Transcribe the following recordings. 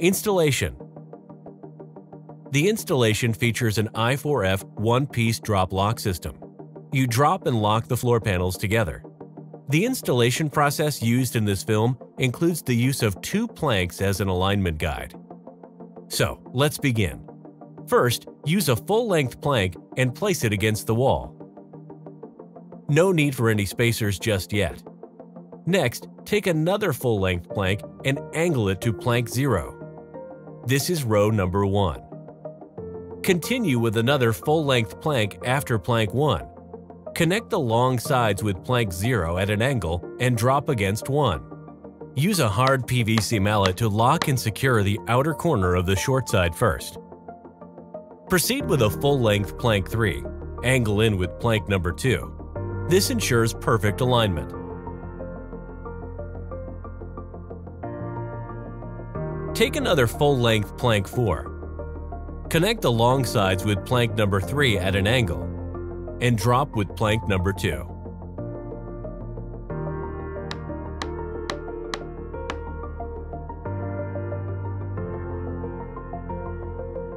Installation. The installation features an i4F one-piece drop lock system. You drop and lock the floor panels together. The installation process used in this film includes the use of 2 planks as an alignment guide. So, let's begin. First, use a full-length plank and place it against the wall. No need for any spacers just yet. Next, take another full-length plank and angle it to plank 0. This is row number 1. Continue with another full-length plank after plank 1. Connect the long sides with plank 0 at an angle and drop against 1. Use a hard PVC mallet to lock and secure the outer corner of the short side first. Proceed with a full-length plank 3. Angle in with plank number 2. This ensures perfect alignment. Take another full-length plank 4. Connect the long sides with plank number 3 at an angle and drop with plank number 2.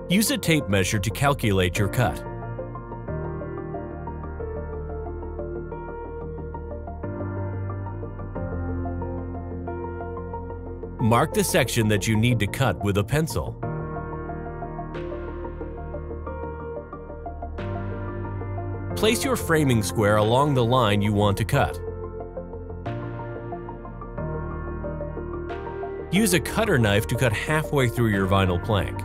Use a tape measure to calculate your cut. Mark the section that you need to cut with a pencil. Place your framing square along the line you want to cut. Use a cutter knife to cut halfway through your vinyl plank.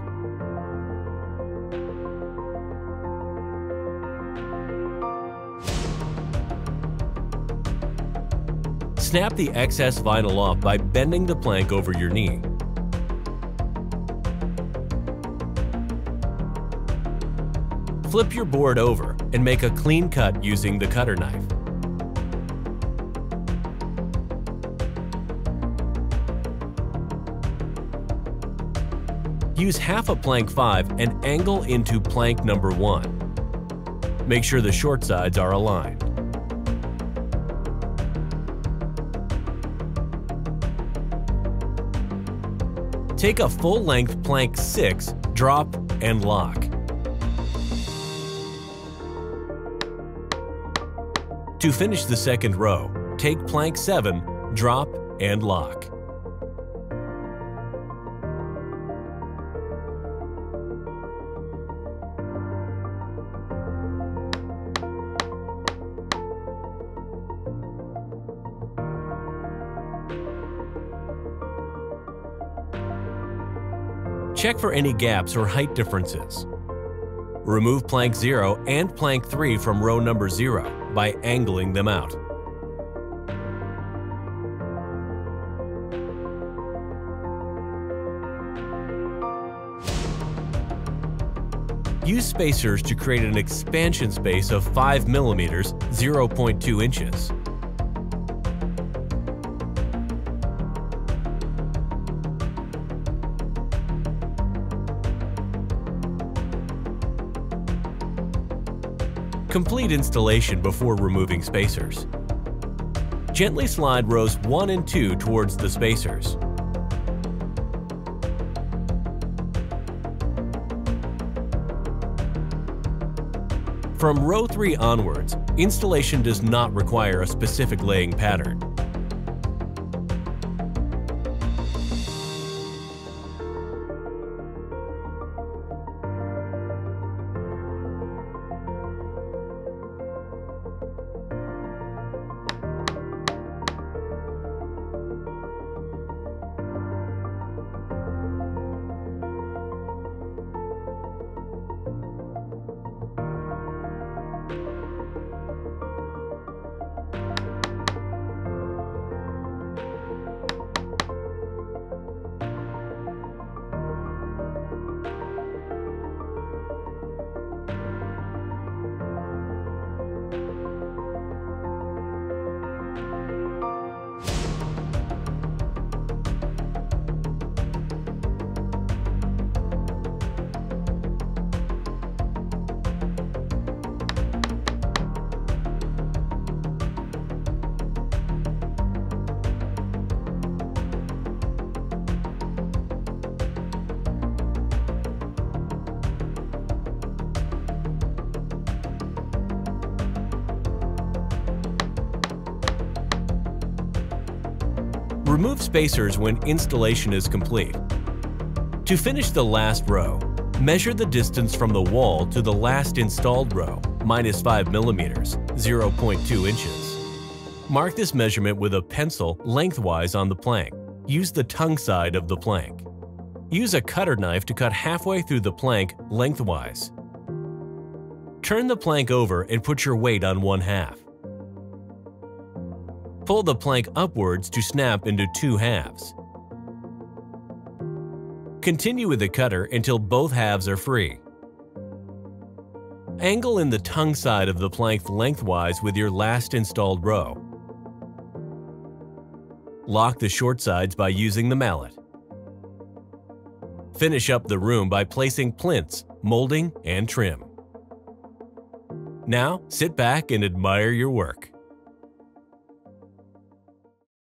Snap the excess vinyl off by bending the plank over your knee. Flip your board over and make a clean cut using the cutter knife. Use half a plank 5 and angle into plank number 1. Make sure the short sides are aligned. Take a full-length plank 6, drop, and lock. To finish the second row, take plank 7, drop, and lock. Check for any gaps or height differences. Remove plank 0 and plank 3 from row number 0 by angling them out. Use spacers to create an expansion space of 5 mm, 0.2 inches. Complete installation before removing spacers. Gently slide rows 1 and 2 towards the spacers. From row 3 onwards, installation does not require a specific laying pattern. Remove spacers when installation is complete. To finish the last row, measure the distance from the wall to the last installed row, -5 mm, 0.2 inches. Mark this measurement with a pencil lengthwise on the plank. Use the tongue side of the plank. Use a cutter knife to cut halfway through the plank lengthwise. Turn the plank over and put your weight on one half. Pull the plank upwards to snap into 2 halves. Continue with the cutter until both halves are free. Angle in the tongue side of the plank lengthwise with your last installed row. Lock the short sides by using the mallet. Finish up the room by placing plinths, molding, and trim. Now, sit back and admire your work.